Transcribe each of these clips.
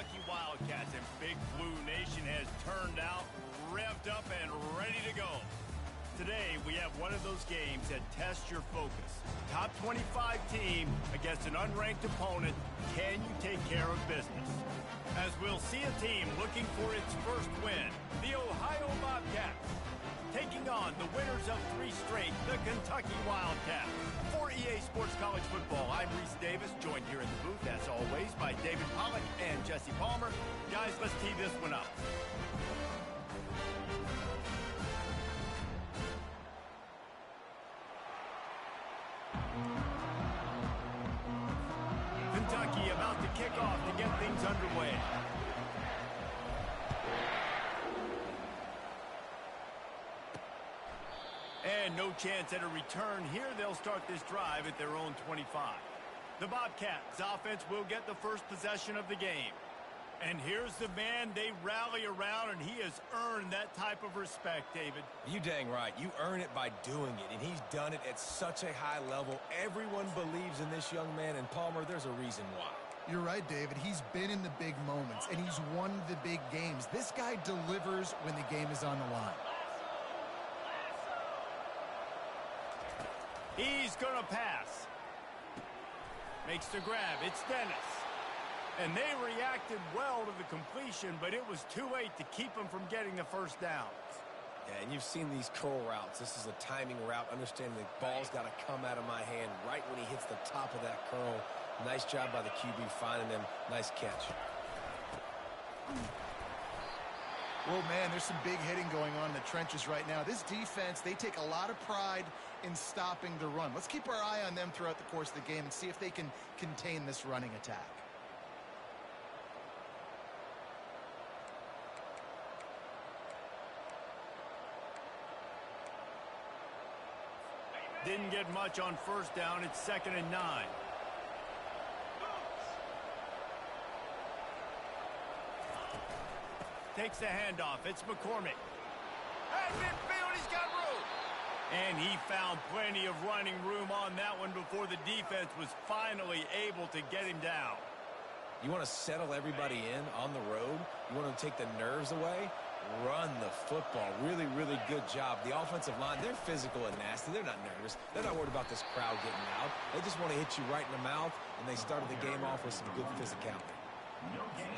Kentucky Wildcats, and Big Blue Nation has turned out, revved up, and ready to go. Today, we have one of those games that tests your focus. Top 25 team against an unranked opponent. Can you take care of business? As we'll see a team looking for its first win, the Ohio Bobcats, taking on the winners of 3 straight, the Kentucky Wildcats. For EA Sports College Football, I'm Reese Davis, joined here in the booth, as always, by David Pollack and Jesse Palmer. Guys, let's tee this one up. Kentucky about to kick off to get things underway. And no chance at a return here. They'll start this drive at their own 25. The Bobcats offense will get the first possession of the game. And here's the man they rally around, and he has earned that type of respect, David. You dang right. You earn it by doing it, and he's done it at such a high level. Everyone believes in this young man, and Palmer, there's a reason why. You're right, David. He's been in the big moments, and he's won the big games. This guy delivers when the game is on the line. He's going to pass. Makes the grab. It's Dennis. And they reacted well to the completion, but it was too late to keep him from getting the first down. Yeah, and you've seen these curl routes. This is a timing route. Understanding the ball's got to come out of my hand right when he hits the top of that curl. Nice job by the QB finding him. Nice catch. Well, man, there's some big hitting going on in the trenches right now. This defense, they take a lot of pride in stopping the run. Let's keep our eye on them throughout the course of the game and see if they can contain this running attack. Didn't get much on first down. It's 2nd and 9. Takes the handoff. It's McCormick. At midfield, he's got room. And he found plenty of running room on that one before the defense was finally able to get him down. You want to settle everybody in on the road? You want to take the nerves away? Run the football. Really, really good job. The offensive line, they're physical and nasty. They're not nervous. They're not worried about this crowd getting loud. They just want to hit you right in the mouth, and they started the game off with some good physicality.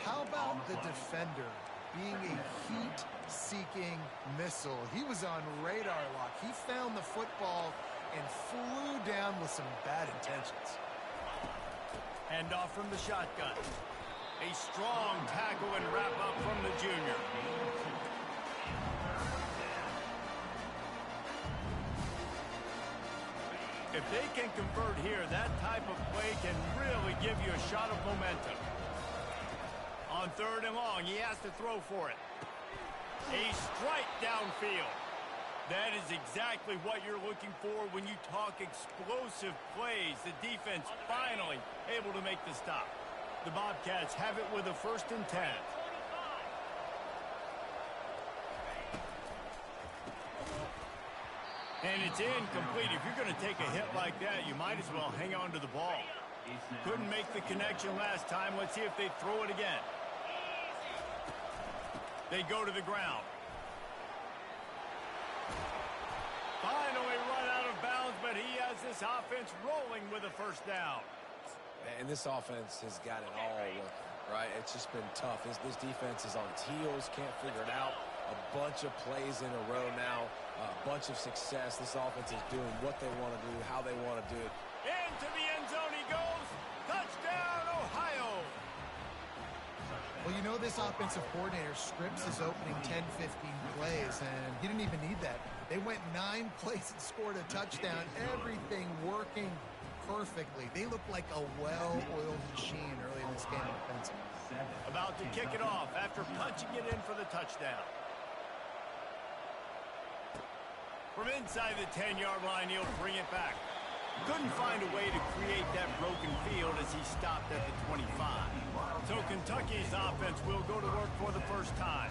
How about the defender being a heat-seeking missile? He was on radar lock. He found the football and flew down with some bad intentions. Handoff from the shotgun. A strong tackle and wrap-up from the junior. If they can convert here, that type of play can really give you a shot of momentum. On 3rd and long, he has to throw for it. A strike downfield. That is exactly what you're looking for when you talk explosive plays. The defense finally able to make the stop. The Bobcats have it with a 1st and 10. And it's incomplete. If you're going to take a hit like that, you might as well hang on to the ball. Couldn't make the connection last time. Let's see if they throw it again. They go to the ground. Finally run out of bounds, but he has this offense rolling with a 1st down. And this offense has got it all working, right? It's just been tough. This defense is on its heels, can't figure it out. A bunch of plays in a row now, a bunch of success. This offense is doing what they want to do, how they want to do it. Into the end zone he goes. Touchdown, Ohio. Well, you know this offensive coordinator scripts his opening 10, 15 plays, and he didn't even need that. They went 9 plays and scored a touchdown. Everything working perfectly. They look like a well-oiled machine early in this game offensively. About to kick it off after punching it in for the touchdown. From inside the 10-yard line, he'll bring it back. Couldn't find a way to create that broken field as he stopped at the 25. So Kentucky's offense will go to work for the first time.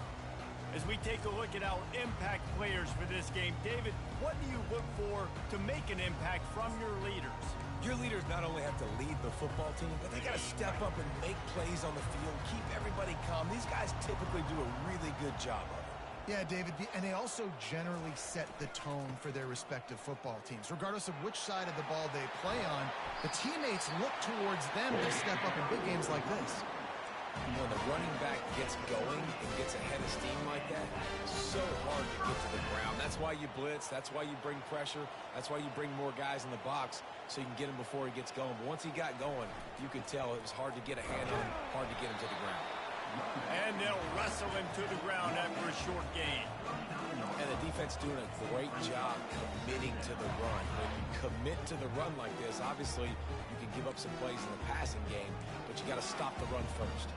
As we take a look at our impact players for this game, David, what do you look for to make an impact from your leaders? Your leaders not only have to lead the football team, but they got to step up and make plays on the field, keep everybody calm. These guys typically do a really good job of it. Yeah, David, and they also generally set the tone for their respective football teams. Regardless of which side of the ball they play on, the teammates look towards them to step up in big games like this. When the running back gets going and gets ahead of steam like that, it's so hard to get to the ground. That's why you blitz. That's why you bring pressure. That's why you bring more guys in the box so you can get him before he gets going. But once he got going, you could tell it was hard to get a hand on him, hard to get him to the ground. And they'll wrestle him to the ground after a short gain. And the defense doing a great job committing to the run. When you commit to the run like this, obviously you can give up some plays in the passing game, but you got to stop the run first.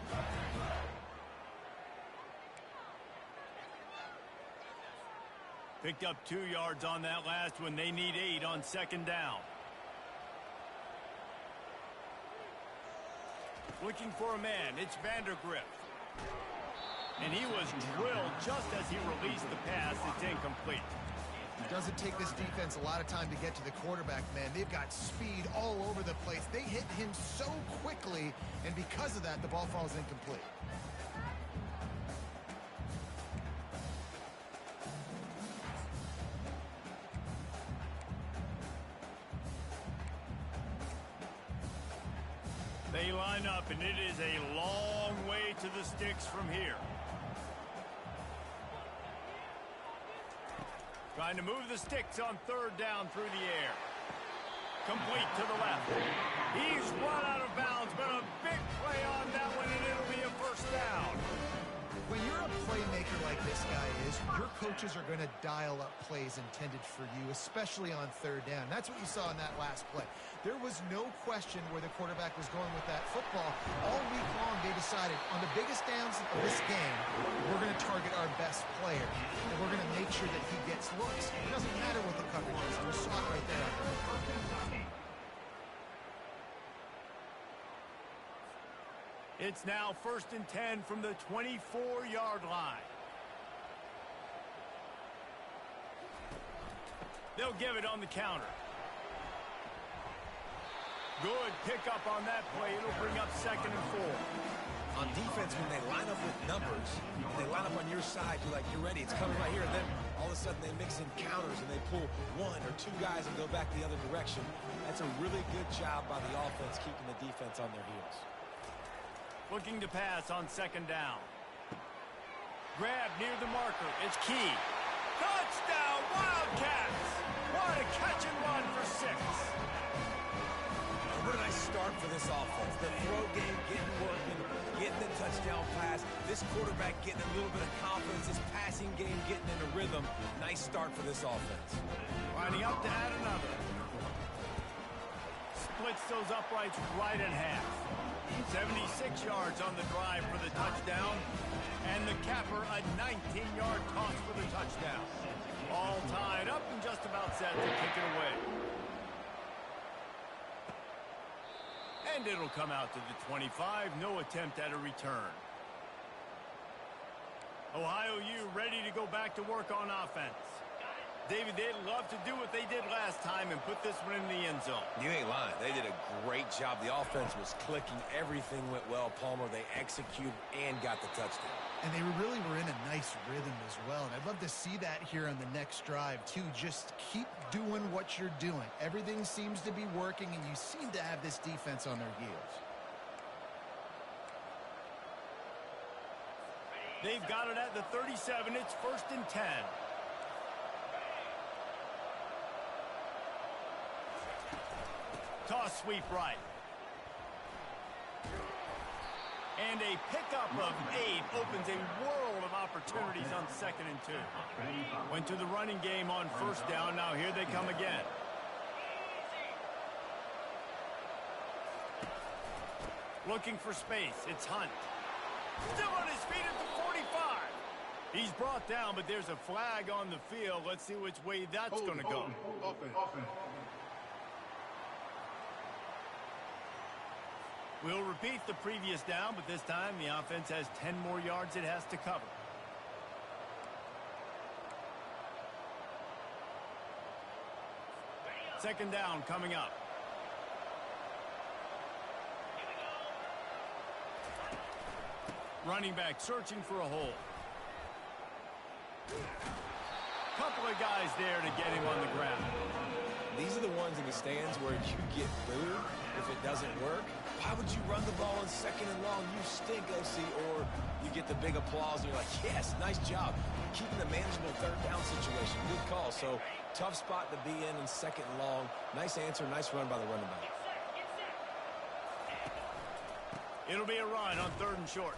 Picked up 2 yards on that last one. They need 8 on second down. Looking for a man. It's Vandergriff. And he was drilled just as he released the pass. It's incomplete. It doesn't take this defense a lot of time to get to the quarterback, man. They've got speed all over the place. They hit him so quickly, and because of that, the ball falls incomplete. They line up, and it is a long way to the sticks from here. Trying to move the sticks on third down through the air. Complete to the left. He's run out of bounds, but a big play on that one, and it'll be a first down. When you're a playmaker like this guy is, your coaches are going to dial up plays intended for you, especially on third down. That's what you saw in that last play. There was no question where the quarterback was going with that football. All week long, they decided on the biggest downs of this game, we're going to target our best player, and we're going to make sure that he gets looks. It doesn't matter what the coverage is. You saw it right there. It's now 1st and 10 from the 24-yard line. They'll give it on the counter. Good pickup on that play. It'll bring up 2nd and 4. On defense, when they line up with numbers, and they line up on your side, you're like, you're ready, it's coming right here. And then all of a sudden they mix in counters and they pull 1 or 2 guys and go back the other direction. That's a really good job by the offense keeping the defense on their heels. Looking to pass on 2nd down. Grab near the marker. It's Key. Touchdown, Wildcats! What a catch and run for 6. What a nice start for this offense. The throw game getting working, getting the touchdown pass. This quarterback getting a little bit of confidence. This passing game getting in a rhythm. Nice start for this offense. Lining up to add another. Splits those uprights right in half. 76 yards on the drive for the touchdown. And the capper, a 19-yard toss for the touchdown. All tied up and just about set to kick it away. And it'll come out to the 25. No attempt at a return. Ohio U ready to go back to work on offense. David, they'd love to do what they did last time and put this one in the end zone. You ain't lying. They did a great job. The offense was clicking. Everything went well. Palmer, they executed and got the touchdown. And they really were in a nice rhythm as well. And I'd love to see that here on the next drive, too. Just keep doing what you're doing. Everything seems to be working, and you seem to have this defense on their heels. They've got it at the 37. It's 1st and 10. Toss sweep right. And a pickup of 8 opens a world of opportunities on 2nd and 2. Went to the running game on 1st down. Now here they come again. Looking for space. It's Hunt. Still on his feet at the 45. He's brought down, but there's a flag on the field. Let's see which way that's going to go. We'll repeat the previous down, but this time the offense has 10 more yards it has to cover. Second down coming up. Running back searching for a hole. Couple of guys there to get him on the ground. These are the ones in the stands where you get booed if it doesn't work. Why would you run the ball on second and long? You stink, OC. Or you get the big applause and you're like, yes, nice job. Keeping the manageable third down situation. Good call. So tough spot to be in second and long. Nice answer, nice run by the running back. It'll be a run on third and short.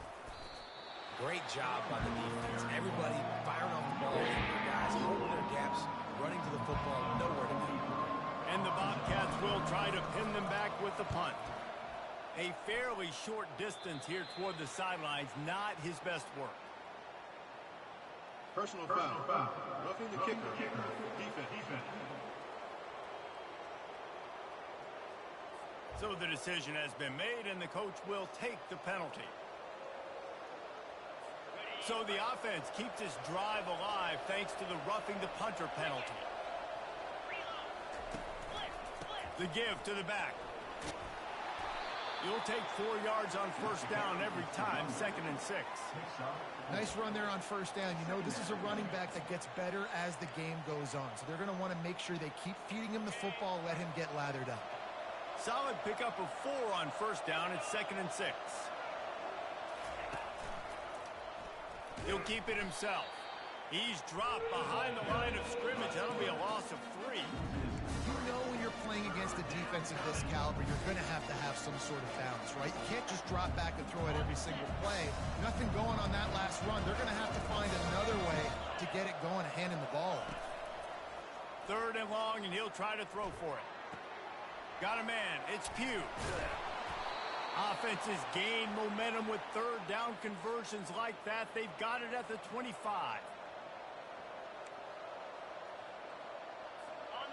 Great job by the defense. Everybody firing off the ball. Their guys holding their gaps, running to the football, nowhere to go. And the Bobcats will try to pin them back with the punt. A fairly short distance here toward the sidelines, not his best work. Personal foul. Roughing the kicker. Defense. So the decision has been made, and the coach will take the penalty. So the offense keeps this drive alive thanks to the roughing the punter penalty. The give to the back. You'll take 4 yards on first down every time, 2nd and 6. Nice run there on first down. You know, this is a running back that gets better as the game goes on. So they're going to want to make sure they keep feeding him the football, let him get lathered up. Solid pickup of 4 on first down. It's 2nd and 6. He'll keep it himself. He's dropped behind the line of scrimmage. That'll be a loss of 3. You know when you're playing against a defense of this caliber, you're going to have some sort of balance, right? You can't just drop back and throw it every single play. Nothing going on that last run. They're going to have to find another way to get it going and hand him the ball. Third and long, and he'll try to throw for it. Got a man. It's Pugh. Offenses gain momentum with third down conversions like that. They've got it at the 25.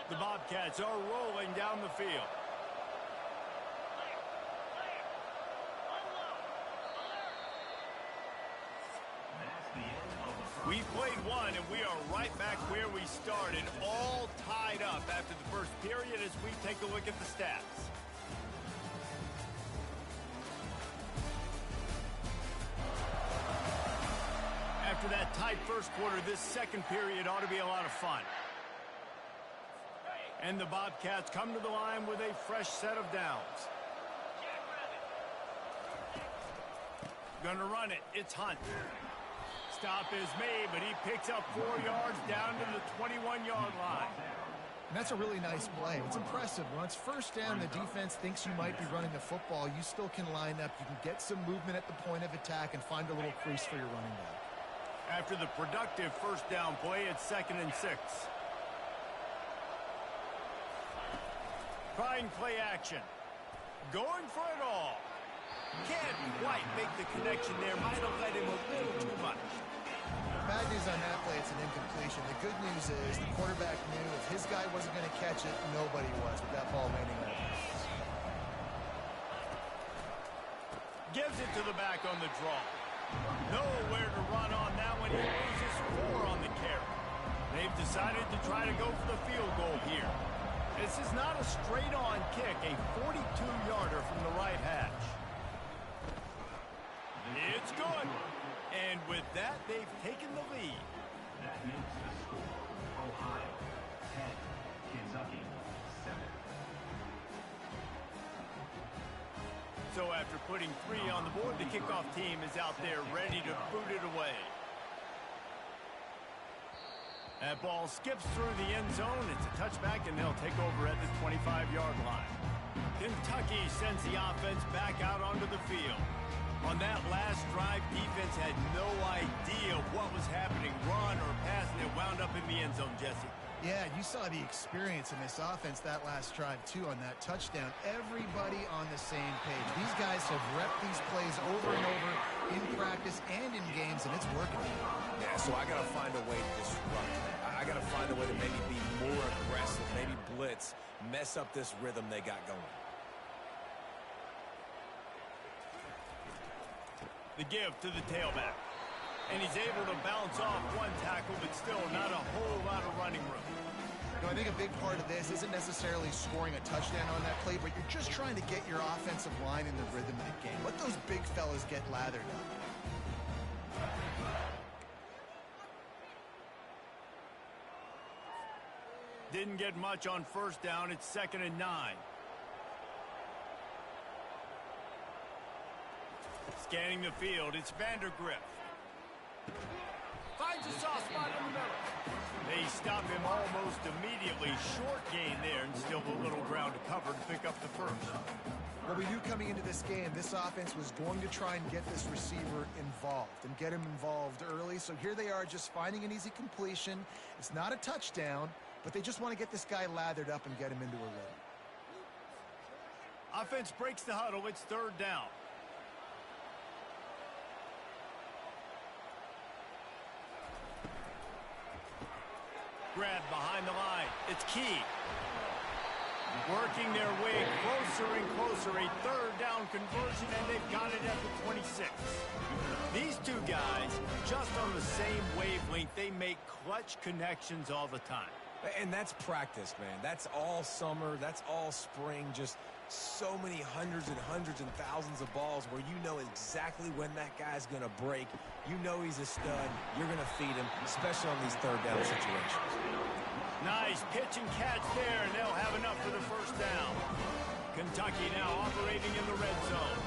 The Bobcats are rolling down the field. We played one, and we are right back where we started, all tied up after the first period as we take a look at the stats. After that tight first quarter, this second period ought to be a lot of fun. And the Bobcats come to the line with a fresh set of downs. Gonna run it. It's Hunt. Stop is made, but he picks up 4 yards down to the 21-yard line. And that's a really nice play. It's impressive. Once first down, the defense thinks you might be running the football. You still can line up. You can get some movement at the point of attack and find a little crease for your running back. After the productive first down play, it's 2nd and 6. Trying play action. Going for it all. Can't quite make the connection there. Might have led him a little too much. Bad news on that play, it's an incompletion. The good news is the quarterback knew if his guy wasn't going to catch it, nobody was with that ball landing on him. Gives it to the back on the draw. Nowhere to run on that one. He loses 4 on the carry. They've decided to try to go for the field goal here. This is not a straight-on kick, a 42-yarder from the right hash. It's good. And with that, they've taken the lead. That makes the score Ohio 10, Kentucky 7. So after putting 3 on the board, the kickoff team is out there ready to boot it away. That ball skips through the end zone. It's a touchback, and they'll take over at the 25-yard line. Kentucky sends the offense back out onto the field. On that last drive, defense had no idea what was happening, run or pass, and it wound up in the end zone, Jesse. Yeah, you saw the experience in this offense that last drive, too, on that touchdown. Everybody on the same page. These guys have repped these plays over and over in practice and in games, and it's working. Yeah, so I got to find a way to disrupt that. I got to find a way to maybe be more aggressive, maybe blitz, mess up this rhythm they got going. The give to the tailback. And he's able to bounce off one tackle, but still not a whole lot of running room. No, I think a big part of this isn't necessarily scoring a touchdown on that play, but you're just trying to get your offensive line in the rhythm of the game. Let those big fellas get lathered up. Didn't get much on first down. It's 2nd and 9. Scanning the field, it's Vandergrift. Finds a soft spot in the middle. They stop him almost immediately. Short gain there, and still a little ground to cover to pick up the first. Well, we knew coming into this game, this offense was going to try and get this receiver involved and get him involved early. So here they are just finding an easy completion. It's not a touchdown, but they just want to get this guy lathered up and get him into a rhythm. Offense breaks the huddle. It's 3rd down. Grab behind the line. It's Key. Working their way closer and closer. A 3rd down conversion, and they've got it at the 26. These two guys, just on the same wavelength, they make clutch connections all the time. And that's practice, man. That's all summer. That's all spring. Just so many hundreds and thousands of balls where you know exactly when that guy's going to break. You know he's a stud. You're going to feed him, especially on these 3rd down situations. Nice pitch and catch there, and they'll have enough for the first down. Kentucky now operating in the red zone.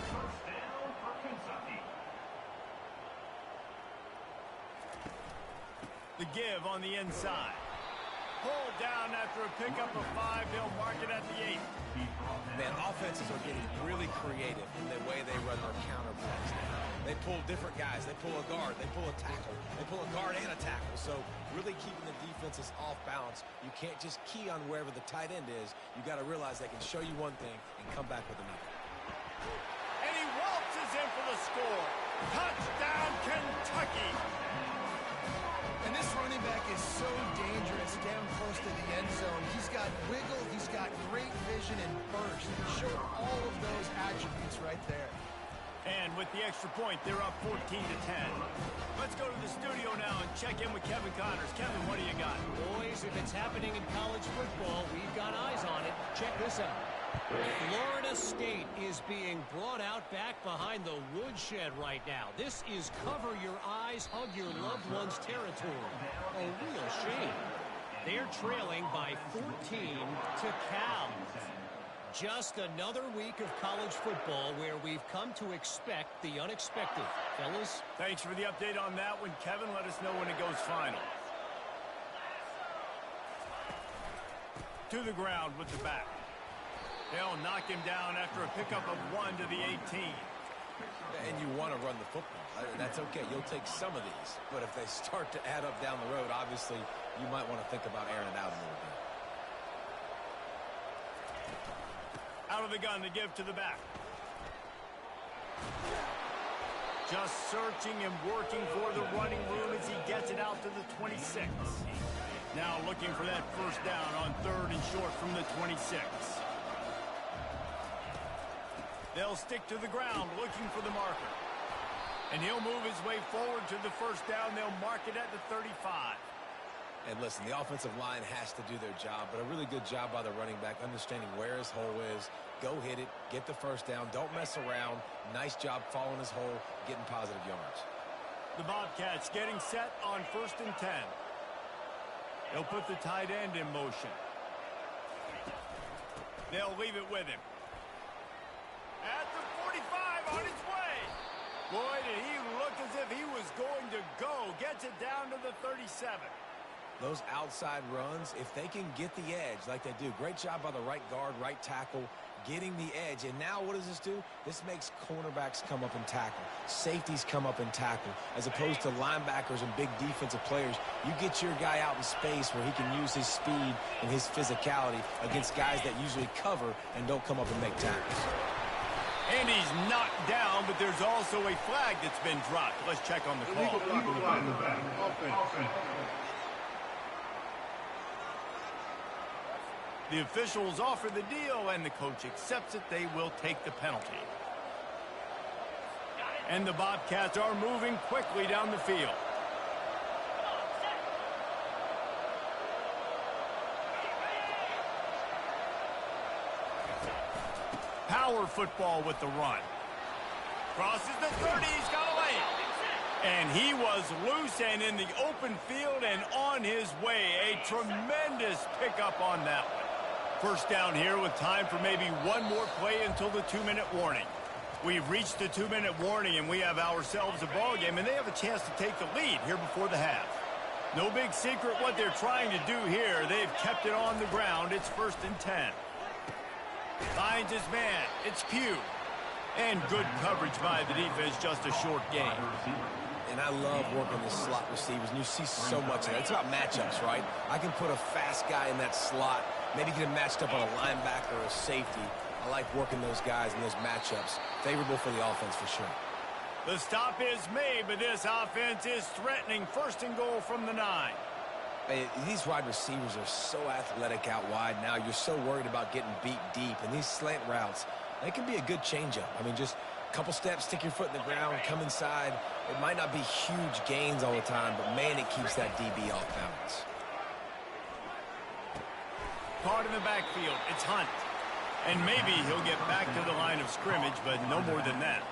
The give on the inside. Pulled down after a pickup of 5. They'll mark it at the 8. Man, offenses are getting really creative in the way they run their counter plays now. They pull different guys. They pull a guard. They pull a tackle. They pull a guard and a tackle. So really keeping the defenses off balance. You can't just key on wherever the tight end is. You got to realize they can show you one thing and come back with another. And he waltzes in for the score. Touchdown, Kentucky. And this running back is so dangerous down close to the end zone. He's got wiggle, he's got great vision and burst. He showed all of those attributes right there. And with the extra point, they're up 14-10. Let's go to the studio now and check in with Kevin Connors. Kevin, what do you got? Boys, if it's happening in college football, we've got eyes on it. Check this out. Florida State is being brought out back behind the woodshed right now. This is cover your eyes, hug your loved ones territory. A real shame. They're trailing by 14 to Cal. Just another week of college football where we've come to expect the unexpected. Fellas? Thanks for the update on that one, Kevin. Let us know when it goes final. To the ground with the back. They'll knock him down after a pickup of 1 to the 18. And you want to run the football. That's okay. You'll take some of these. But if they start to add up down the road, obviously, you might want to think about airing it out a little bit. Out of the gun to give to the back. Just searching and working for the running room as he gets it out to the 26. Now looking for that first down on 3rd and short from the 26. They'll stick to the ground looking for the marker. And he'll move his way forward to the first down. They'll mark it at the 35. And listen, the offensive line has to do their job, but a really good job by the running back, understanding where his hole is. Go hit it, get the first down, don't mess around. Nice job following his hole, getting positive yards. The Bobcats getting set on 1st and 10. They'll put the tight end in motion. They'll leave it with him. At the 45, on its way. Boy, did he look as if he was going to go. Gets it down to the 37. Those outside runs, if they can get the edge like they do, great job by the right guard, right tackle, getting the edge. And now what does this do? This makes cornerbacks come up and tackle. Safeties come up and tackle. As opposed to linebackers and big defensive players, you get your guy out in space where he can use his speed and his physicality against guys that usually cover and don't come up and make tackles. And he's knocked down, but there's also a flag that's been dropped. Let's check on the call. The officials offer the deal, and the coach accepts it. They will take the penalty. And the Bobcats are moving quickly down the field. power football with the run. Crosses the 30, he's got a lane. And he was loose and in the open field and on his way. A tremendous pickup on that one. First down here with time for maybe one more play until the 2-minute warning. We've reached the 2-minute warning, and we have ourselves a ball game, and they have a chance to take the lead here before the half. No big secret what they're trying to do here. They've kept it on the ground. It's 1st and 10. Finds his man. It's Pugh. And good coverage by the defense, just a short gain. And I love working the slot receivers, and you see so much of that. It's about matchups, right? I can put a fast guy in that slot, maybe get him matched up on a linebacker or a safety. I like working those guys in those matchups. Favorable for the offense for sure. The stop is made, but this offense is threatening. 1st and goal from the 9. These wide receivers are so athletic out wide now. You're so worried about getting beat deep. And these slant routes, they can be a good changeup. I mean, just a couple steps, stick your foot in the ground, come inside. It might not be huge gains all the time, but, man, it keeps that DB off balance. Caught in the backfield. It's Hunt. And maybe he'll get back to the line of scrimmage, but no more than that.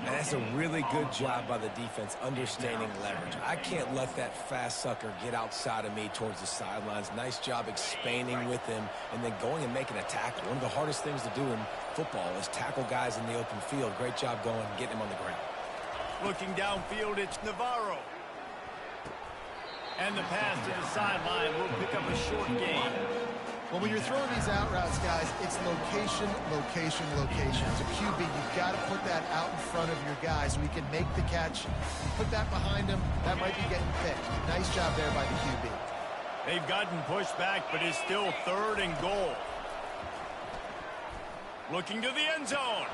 And that's a really good job by the defense understanding leverage. I can't let that fast sucker get outside of me towards the sidelines. Nice job expanding with him and then going and making a tackle. One of the hardest things to do in football is tackle guys in the open field. Great job going and getting him on the ground. Looking downfield, it's Navarro. And the pass to the sideline will pick up a short gain. Well, when you're throwing these out routes, guys, it's location, location, location. As a QB, you've got to put that out in front of your guy so he can make the catch. You put that behind him, that might be getting picked. Nice job there by the QB. They've gotten pushed back, but it's still 3rd and goal. Looking to the end zone.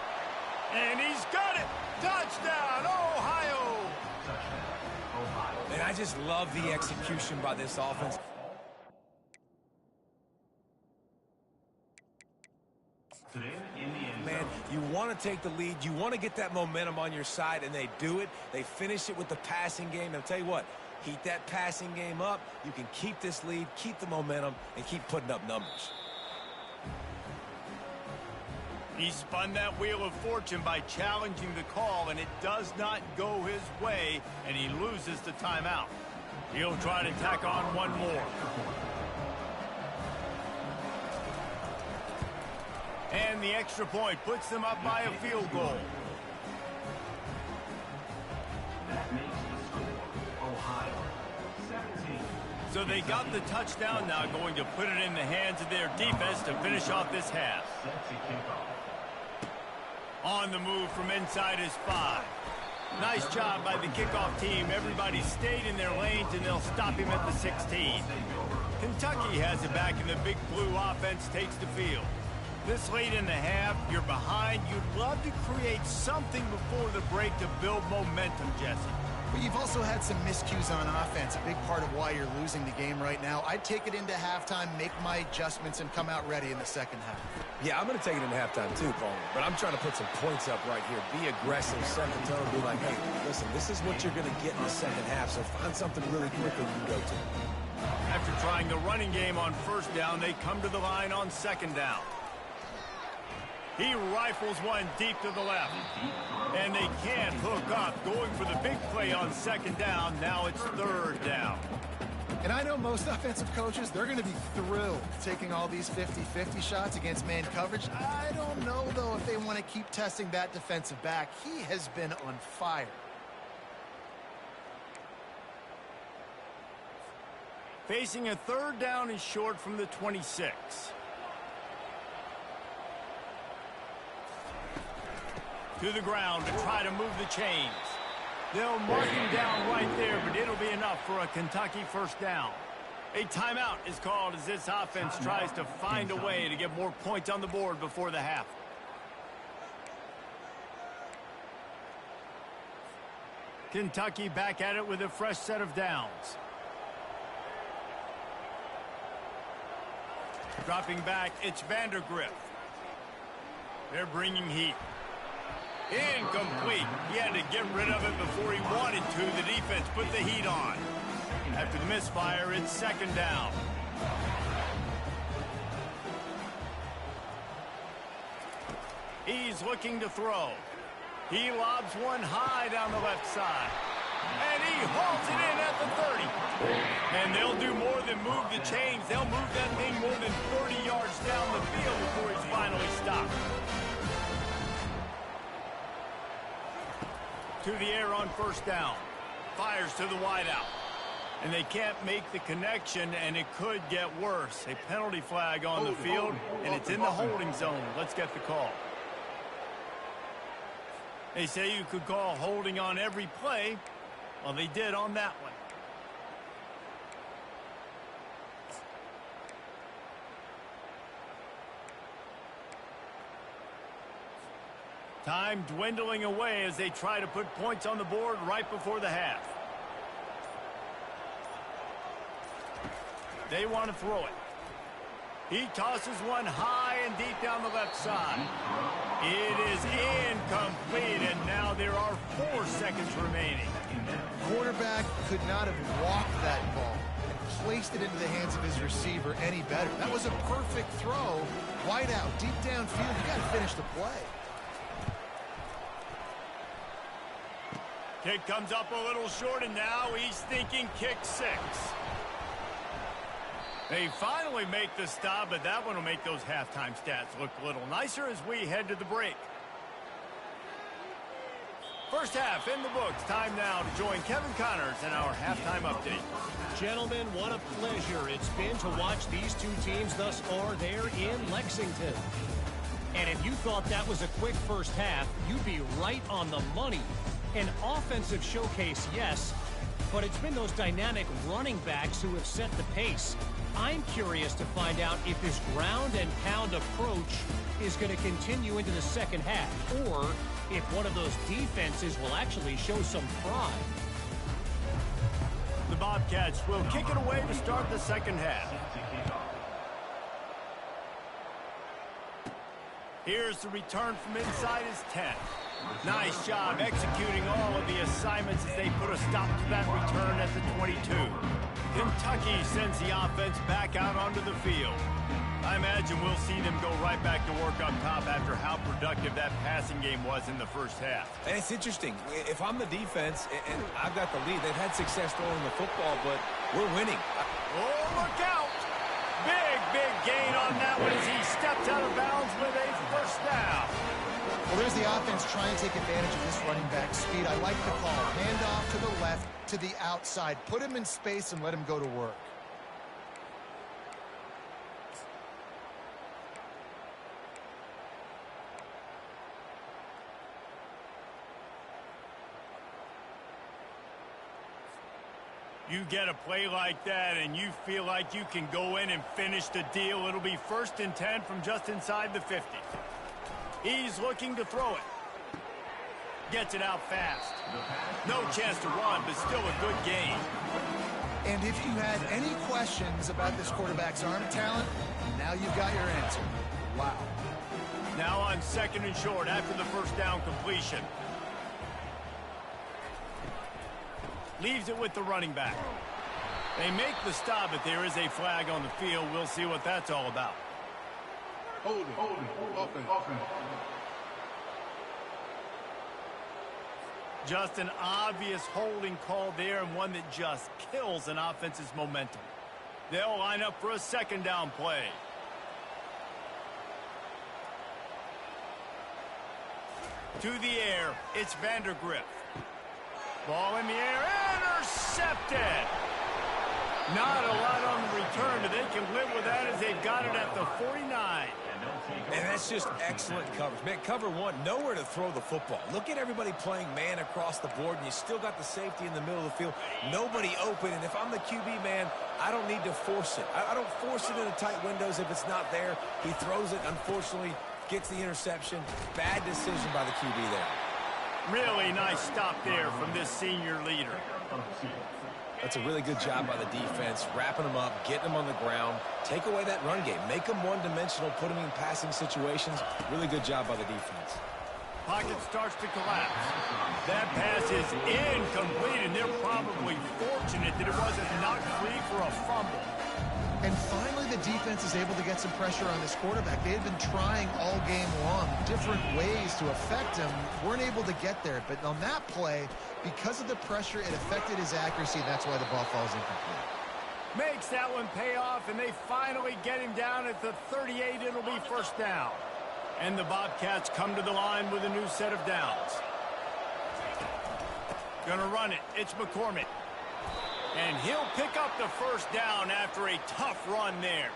And he's got it. Touchdown, Ohio. And I just love the execution by this offense. Man, you want to take the lead. You want to get that momentum on your side, and they do it. They finish it with the passing game. And I'll tell you what, heat that passing game up. You can keep this lead, keep the momentum, and keep putting up numbers. He spun that wheel of fortune by challenging the call, and it does not go his way, and he loses the timeout. He'll try to tack on one more. And the extra point puts them up by a field goal. That makes the score Ohio 17. So they got the touchdown now, going to put it in the hands of their defense to finish off this half. On the move from inside his 5. Nice job by the kickoff team. Everybody stayed in their lanes, and they'll stop him at the 16. Kentucky has it back, and the Big Blue offense takes the field. This late in the half, you're behind. You'd love to create something before the break to build momentum, Jesse. But you've also had some miscues on offense, a big part of why you're losing the game right now. I'd take it into halftime, make my adjustments, and come out ready in the second half. Yeah, I'm going to take it into halftime too, Paul. But I'm trying to put some points up right here. Be aggressive, set the tone, be like, hey, listen, this is what you're going to get in the second half, so find something really quickly you can go to. After trying the running game on 1st down, they come to the line on 2nd down. He rifles one deep to the left. And they can't hook up. Going for the big play on 2nd down. Now it's 3rd down. And I know most offensive coaches, they're going to be thrilled taking all these 50-50 shots against man coverage. I don't know, though, if they want to keep testing that defensive back. He has been on fire. Facing a 3rd down and short from the 26. To the ground to try to move the chains. They'll mark him down right there, but it'll be enough for a Kentucky 1st down. A timeout is called as this offense tries to find a way to get more points on the board before the half. Kentucky back at it with a fresh set of downs. Dropping back, it's Vandergrift. They're bringing heat. Incomplete. He had to get rid of it before he wanted to. The defense put the heat on. After the misfire, it's 2nd down. He's looking to throw. He lobs one high down the left side. And he hauls it in at the 30. And they'll do more than move the chains. They'll move that thing more than 30 yards down the field before he's finally stopped. To the air on first down. Fires to the wideout. And they can't make the connection, and it could get worse. A penalty flag on the field, and it's in the holding zone. Let's get the call. They say you could call holding on every play. Well, they did on that one. Time dwindling away as they try to put points on the board right before the half. They want to throw it. He tosses one high and deep down the left side. It is incomplete, and now there are 4 seconds remaining. Quarterback could not have walked that ball and placed it into the hands of his receiver any better. That was a perfect throw. Wide out, deep downfield. You got to finish the play. Kick comes up a little short, and now he's thinking kick 6. They finally make the stop, but that one will make those halftime stats look a little nicer as we head to the break. First half in the books. Time now to join Kevin Connors in our halftime update. Gentlemen, what a pleasure it's been to watch these two teams thus far there in Lexington. And if you thought that was a quick first half, you'd be right on the money. An offensive showcase, yes, but it's been those dynamic running backs who have set the pace. I'm curious to find out if this ground and pound approach is going to continue into the second half, or if one of those defenses will actually show some pride. The Bobcats will kick it away to start the second half. Here's the return from inside his 10. Nice job executing all of the assignments as they put a stop to that return at the 22. Kentucky sends the offense back out onto the field. I imagine we'll see them go right back to work up top after how productive that passing game was in the first half. And it's interesting. If I'm the defense and I've got the lead, they've had success throwing the football, but we're winning. Oh, look out! Big gain on that one as he steps out of bounds with a first down. Well, there's the offense trying to take advantage of this running back speed. I like the call. Hand off to the left, to the outside. Put him in space and let him go to work. You get a play like that and you feel like you can go in and finish the deal. It'll be 1st and 10 from just inside the 50. He's looking to throw it. Gets it out fast. No chance to run, but still a good gain. And if you had any questions about this quarterback's arm talent, now you've got your answer. Wow. Now on 2nd and short after the first down completion. Leaves it with the running back. They make the stop, but there is a flag on the field. We'll see what that's all about. Holding. Offense. Just an obvious holding call there, and one that just kills an offense's momentum. They'll line up for a 2nd down play. To the air, it's Vandergriff. Ball in the air, intercepted. Not a lot on the return, but they can live with that as they've got it at the 49. And that's just excellent coverage. Man, cover one, nowhere to throw the football. Look at everybody playing man across the board, and you still got the safety in the middle of the field. Nobody open, and if I'm the QB, man, I don't need to force it. I don't force it into tight windows if it's not there. He throws it, unfortunately, gets the interception. Bad decision by the QB there. Really nice stop there from this senior leader. That's a really good job by the defense, wrapping them up, getting them on the ground, take away that run game, make them one-dimensional, put them in passing situations. Really good job by the defense. pocket starts to collapse. That pass is incomplete, and they're probably fortunate that it wasn't knocked free for a fumble. And finally, the defense is able to get some pressure on this quarterback. They had been trying all game long different ways to affect him. Weren't able to get there. But on that play, because of the pressure, it affected his accuracy. That's why the ball falls incomplete. Makes that one pay off, and they finally get him down at the 38. It'll be first down. And the Bobcats come to the line with a new set of downs. Gonna run it. It's McCormick. And he'll pick up the first down after a tough run there.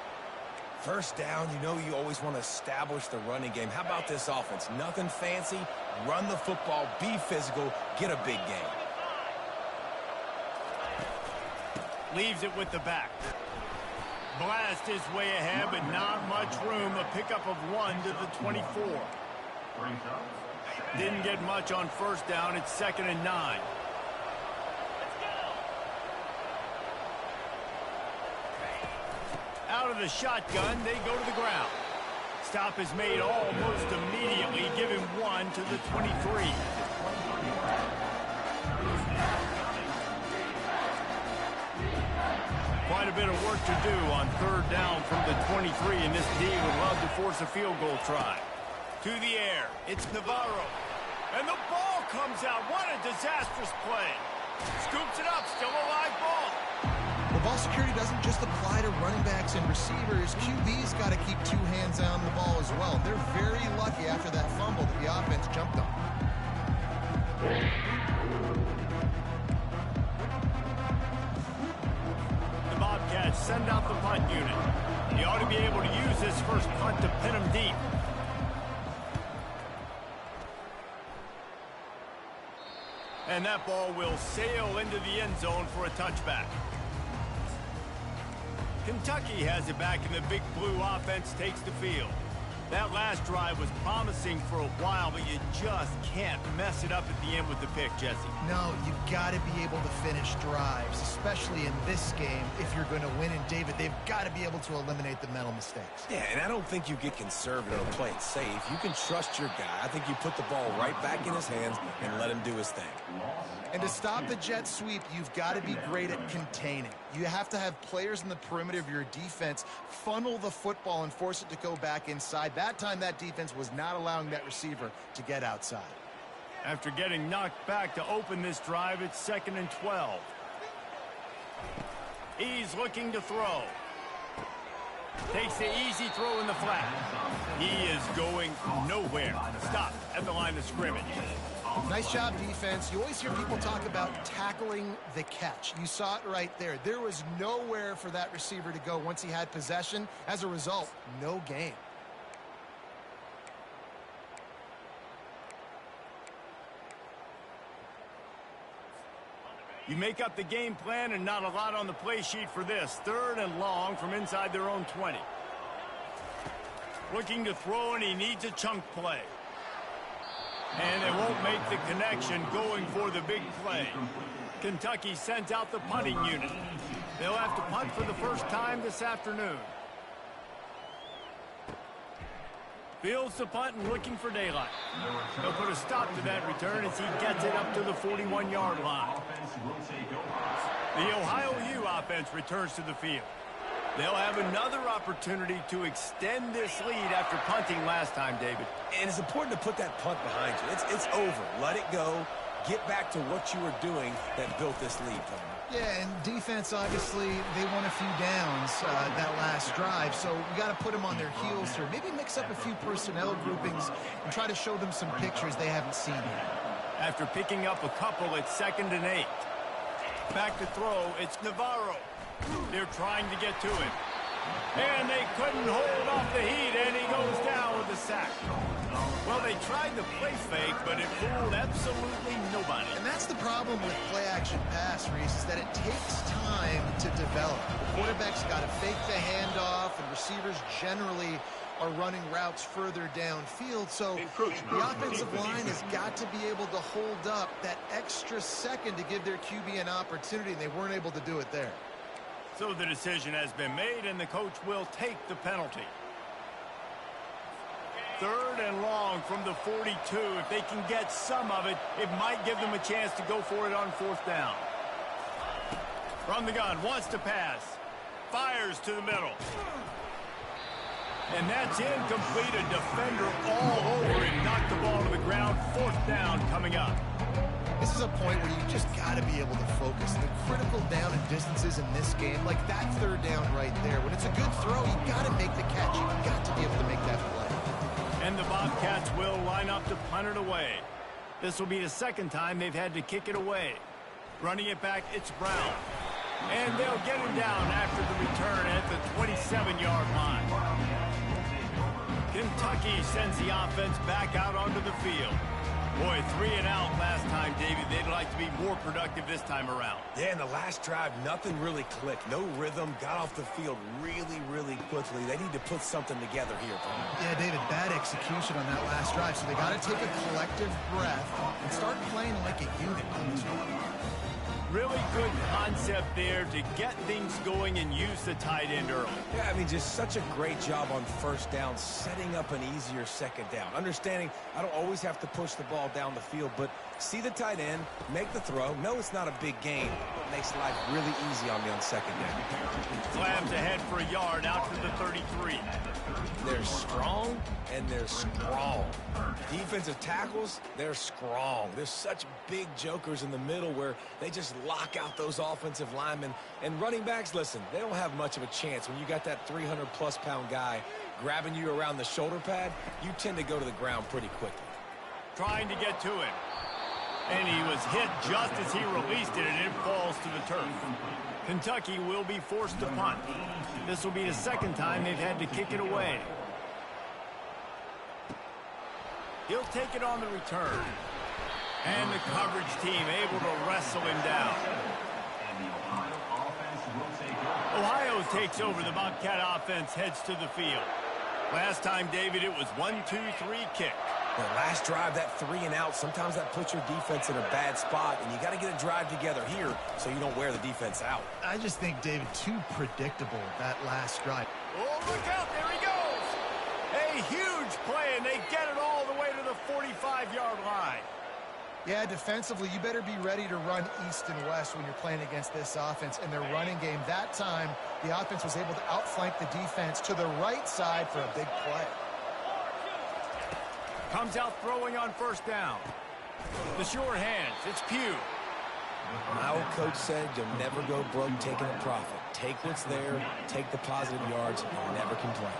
First down, you know you always want to establish the running game. How about this offense? Nothing fancy. Run the football, be physical, get a big gain. Leaves it with the back. Blast is way ahead, but not much room. A pickup of 1 to the 24. Didn't get much on first down. It's 2nd and 9. Out of the shotgun, they go to the ground. Stop is made almost immediately. Give him 1 to the 23. Quite a bit of work to do on third down from the 23, and this D would love to force a field goal try. To the air, it's Navarro. And the ball comes out. What a disastrous play. Scoops it up, still a live ball. Well, ball security doesn't just apply to running backs and receivers. QB's got to keep 2 hands on the ball as well. They're very lucky after that fumble that the offense jumped on. The Bobcats send out the punt unit. He ought to be able to use this first punt to pin him deep. And that ball will sail into the end zone for a touchback. Kentucky has it back, and the Big Blue offense takes the field. That last drive was promising for a while, but you just can't mess it up at the end with the pick, Jesse. No, you've got to be able to finish drives, especially in this game. If you're going to win, and David, they've got to be able to eliminate the mental mistakes. Yeah, and I don't think you get conservative or play it safe. You can trust your guy. I think you put the ball right back in his hands and let him do his thing. And to stop the jet sweep, you've got to be great at containing. You have to have players in the perimeter of your defense funnel the football and force it to go back inside. That time, that defense was not allowing that receiver to get outside. After getting knocked back to open this drive, it's 2nd and 12. He's looking to throw. Takes the easy throw in the flat. He is going nowhere. Stop at the line of scrimmage. Nice job, defense. You always hear people talk about tackling the catch. You saw it right there. There was nowhere for that receiver to go once he had possession. As a result, no gain. You make up the game plan, and not a lot on the play sheet for this. 3rd and long from inside their own 20. Looking to throw, and he needs a chunk play. And they won't make the connection, going for the big play. Kentucky sends out the punting unit. They'll have to punt for the first time this afternoon. Fields the punt and looking for daylight. They'll put a stop to that return as he gets it up to the 41-yard line. The Ohio U offense returns to the field. They'll have another opportunity to extend this lead after punting last time, David. And it's important to put that punt behind you. It's over. Let it go. Get back to what you were doing that built this lead, Tom. Yeah, and defense, obviously, they won a few downs that last drive, so we got to put them on their heels here. Maybe mix up a few personnel groupings and try to show them some pictures they haven't seen yet. After picking up a couple, it's 2nd and 8. Back to throw, it's Navarro. They're trying to get to him. And they couldn't hold off the heat, and he goes down with a sack. Well, they tried the play fake, but it fooled absolutely nobody. And that's the problem with play-action pass, Reese, is that it takes time to develop. The quarterback's got to fake the handoff, and receivers generally are running routes further downfield. So the offensive line has got to be able to hold up that extra second to give their QB an opportunity, and they weren't able to do it there. So the decision has been made, and the coach will take the penalty. 3rd and long from the 42. If they can get some of it, it might give them a chance to go for it on 4th down. From the gun, wants to pass. Fires to the middle. And that's incomplete. A defender all over it. Knocked the ball to the ground. 4th down coming up. This is a point where you just got to be able to focus. The critical down and distances in this game, like that 3rd down right there. When it's a good throw, you got to make the catch. You got to be able to make that play. And the Bobcats will line up to punt it away. This will be the 2nd time they've had to kick it away. Running it back, it's Brown. And they'll get him down after the return at the 27-yard line. Kentucky sends the offense back out onto the field. Boy, 3 and out last time, David. They'd like to be more productive this time around. Yeah, in the last drive, nothing really clicked. No rhythm, got off the field really, really quickly. They need to put something together here, Paul. Yeah, David, bad execution on that last drive. So they got to take a collective breath and start playing like a unit on this one. Really good concept there to get things going and use the tight end early. Yeah, I mean, just such a great job on 1st down, setting up an easier 2nd down. Understanding I don't always have to push the ball down the field, but see the tight end, make the throw. No, it's not a big gain. It makes life really easy on me on 2nd down. Slams ahead for a yard out to the 33. They're strong, and they're strong. Defensive tackles, they're strong. There's such big jokers in the middle where they just lock out those offensive linemen. And running backs, listen, they don't have much of a chance. When you got that 300-plus pound guy grabbing you around the shoulder pad, you tend to go to the ground pretty quickly. Trying to get to him. And he was hit just as he released it, and it falls to the turf. Kentucky will be forced to punt. This will be the 2nd time they've had to kick it away. He'll take it on the return. And the coverage team able to wrestle him down. Ohio takes over. The Bobcat offense heads to the field. Last time, David, it was 1-2-3 kick. The last drive, that 3 and out, sometimes that puts your defense in a bad spot, and you got to get a drive together here so you don't wear the defense out. I just think, David, too predictable, that last drive. Oh, look out, there he goes! A huge play, and they get it all the way to the 45-yard line. Yeah, defensively, you better be ready to run east and west when you're playing against this offense in their running game. That time, the offense was able to outflank the defense to the right side for a big play. Comes out throwing on 1st down. The sure hands, it's Pugh. My old coach said you'll never go broke taking a profit. Take what's there, take the positive yards, and never complain.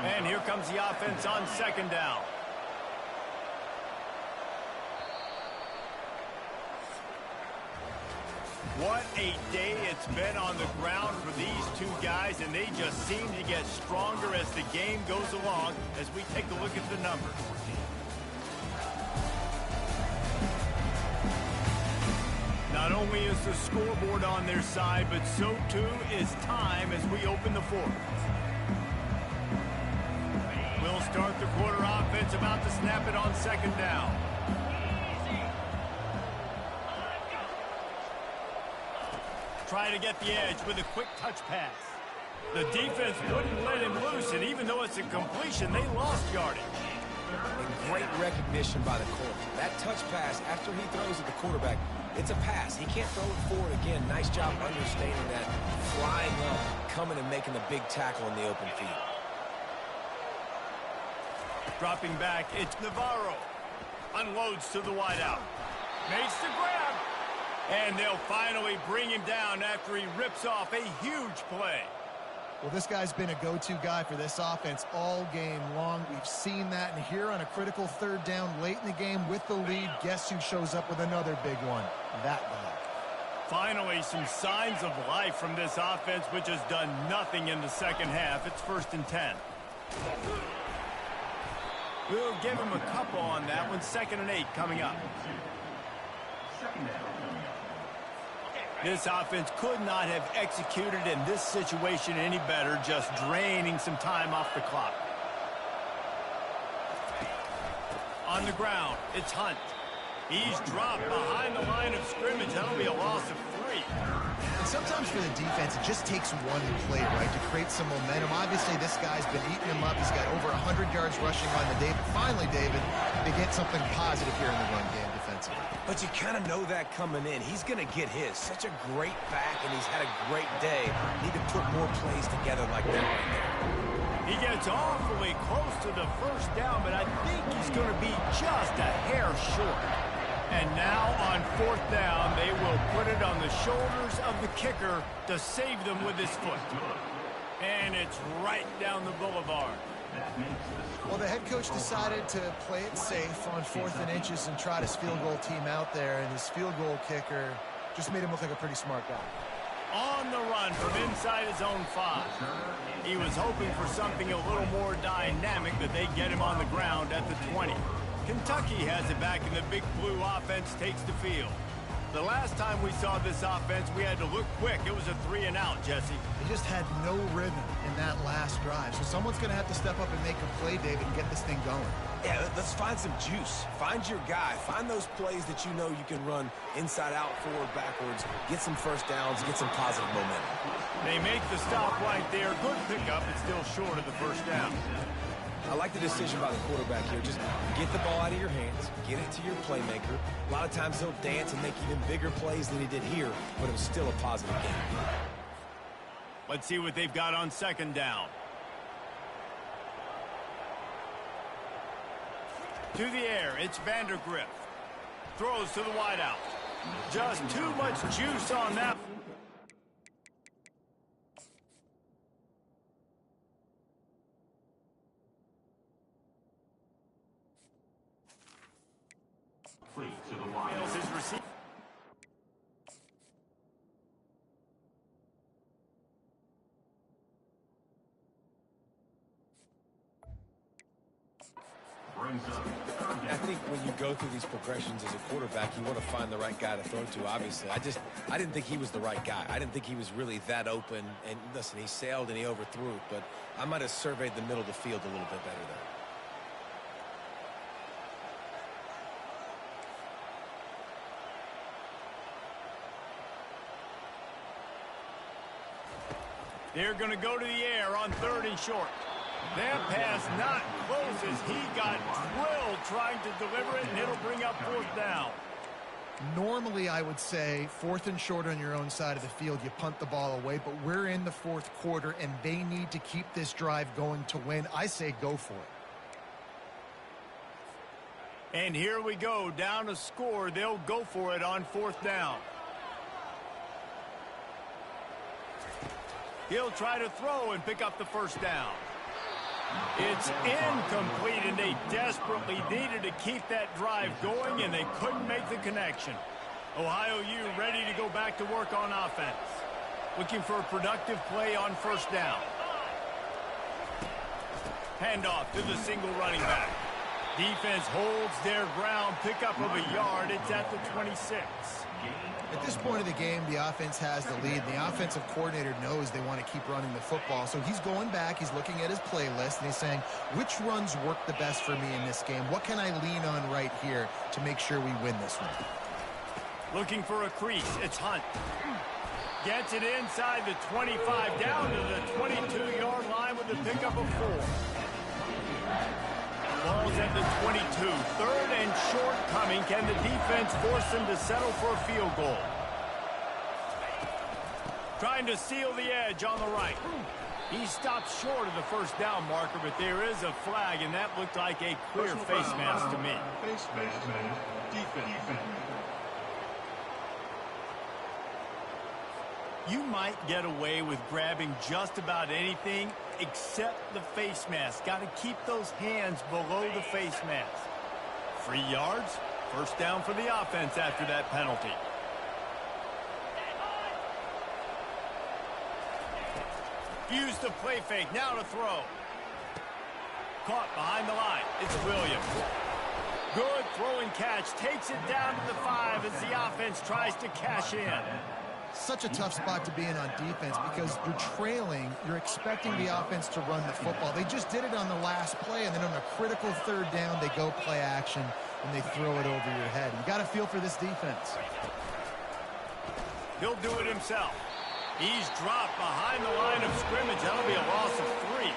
And here comes the offense on 2nd down. What a day it's been on the ground for these two guys, and they just seem to get stronger as the game goes along as we take a look at the numbers. Not only is the scoreboard on their side, but so too is time as we open the 4th. We'll start the quarter offense, about to snap it on 2nd down. Try to get the edge with a quick touch pass. The defense wouldn't let him loose, and even though it's a completion, they lost yardage. And great recognition by the corner. That touch pass, after he throws at the quarterback, it's a pass. He can't throw it forward again. Nice job understanding that, flying up, coming and making the big tackle in the open field. Dropping back, it's Navarro. Unloads to the wideout. Makes the grab. And they'll finally bring him down after he rips off a huge play. Well, this guy's been a go-to guy for this offense all game long. We've seen that, and here on a critical 3rd down late in the game with the lead, guess who shows up with another big one? That guy. Finally, some signs of life from this offense, which has done nothing in the 2nd half. It's 1st and 10. We'll give him a couple on that one. 2nd and 8 coming up. This offense could not have executed in this situation any better, just draining some time off the clock. On the ground, it's Hunt. He's dropped behind the line of scrimmage. That'll be a loss of 3. And sometimes for the defense, it just takes one play, right, to create some momentum. Obviously, this guy's been eating him up. He's got over 100 yards rushing on the day. But finally, David, they get something positive here in the run game defensively. But you kind of know that coming in. He's going to get his. Such a great back, and he's had a great day. Need to put more plays together like that right there. He gets awfully close to the first down, but I think he's going to be just a hair short. And now on 4th down, they will put it on the shoulders of the kicker to save them with his foot. And it's right down the boulevard. Well, the head coach decided to play it safe on 4th and inches and trot his field goal team out there, and his field goal kicker just made him look like a pretty smart guy. On the run from inside his own 5. He was hoping for something a little more dynamic, but they get him on the ground at the 20. Kentucky has it back, and the Big Blue offense takes the field. The last time we saw this offense, we had to look quick. It was a 3-and-out, Jesse. They just had no rhythm in that last drive. So someone's going to have to step up and make a play, David, and get this thing going. Yeah, let's find some juice. Find your guy. Find those plays that you know you can run inside out, forward, backwards. Get some first downs. Get some positive momentum. They make the stop right there. Good pickup. It's still short of the first down. I like the decision by the quarterback here. Just get the ball out of your hands. Get it to your playmaker. A lot of times he'll dance and make even bigger plays than he did here, but it was still a positive game. Let's see what they've got on 2nd down. To the air, it's Vandergrift. Throws to the wideout. Just too much juice on that. To the wide. His receiver. Brings up. I think when you go through these progressions as a quarterback, you want to find the right guy to throw to, obviously. I didn't think he was the right guy. I didn't think he was really that open. And listen, he sailed and he overthrew, but I might have surveyed the middle of the field a little bit better there. They're going to go to the air on 3rd and short. That pass not close as he got drilled trying to deliver it, and it'll bring up 4th down. Normally, I would say 4th and short on your own side of the field, you punt the ball away, but we're in the 4th quarter, and they need to keep this drive going to win. I say go for it. And here we go, down a score. They'll go for it on 4th down. He'll try to throw and pick up the first down. It's incomplete, and they desperately needed to keep that drive going, and they couldn't make the connection. Ohio U ready to go back to work on offense. Looking for a productive play on 1st down. Handoff to the single running back. Defense holds their ground, pickup of a yard. It's at the 26. At this point of the game, the offense has the lead. The offensive coordinator knows they want to keep running the football. So he's going back, he's looking at his playlist, and he's saying, which runs work the best for me in this game? What can I lean on right here to make sure we win this one? Looking for a crease, it's Hunt. Gets it inside the 25, down to the 22-yard line with the pickup of 4. Ball's at the 22. 3rd and short coming. Can the defense force them to settle for a field goal? Trying to seal the edge on the right. He stopped short of the first down marker, but there is a flag, and that looked like a clear face mask to me. Face mask. Defense. You might get away with grabbing just about anything except the face mask. Got to keep those hands below the face mask. 3 yards, first down for the offense after that penalty. Use the play fake, now to throw. Caught behind the line, it's Williams. Good throw and catch, takes it down to the 5 as the offense tries to cash in. Such a tough spot to be in on defense because you're trailing, you're expecting the offense to run the football. They just did it on the last play, and then on a critical 3rd down, they go play action. when they throw it over your head. You got to feel for this defense. He'll do it himself. He's dropped behind the line of scrimmage. That'll be a loss of 3.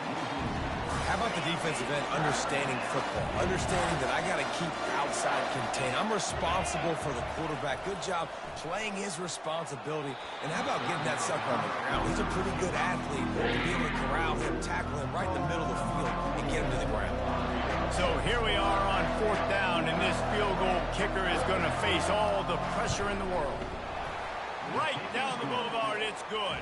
How about the defensive end understanding football, understanding that I got to keep outside contain. I'm responsible for the quarterback. Good job playing his responsibility. And how about getting that sucker on the ground? He's a pretty good athlete to be able to corral him, tackle him right in the middle of the field, and get him to the ground. So here we are on 4th down, and this field goal kicker is going to face all the pressure in the world. Right down the boulevard, it's good.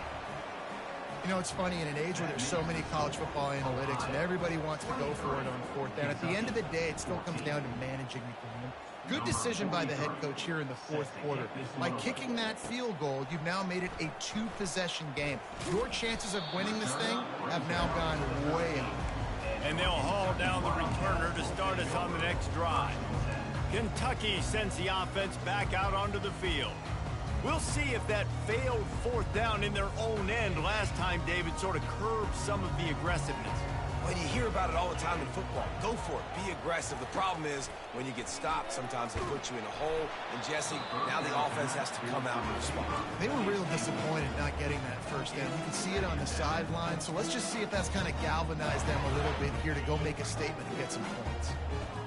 You know, it's funny, in an age where there's so many college football analytics and everybody wants to go for it on 4th down, at the end of the day, it still comes down to managing the game. Good decision by the head coach here in the 4th quarter. By kicking that field goal, you've now made it a 2-possession game. Your chances of winning this thing have now gone way up. And they'll haul down the returner to start us on the next drive. Kentucky sends the offense back out onto the field. We'll see if that failed 4th down in their own end last time, David, sort of curbed some of the aggressiveness. Well, you hear about it all the time in football. Go for it. Be aggressive. The problem is when you get stopped, sometimes they put you in a hole. And, Jesse, now the offense has to come out and respond. They were real disappointed not getting that 1st down. You can see it on the sideline. So let's just see if that's kind of galvanized them a little bit here to go make a statement and get some points.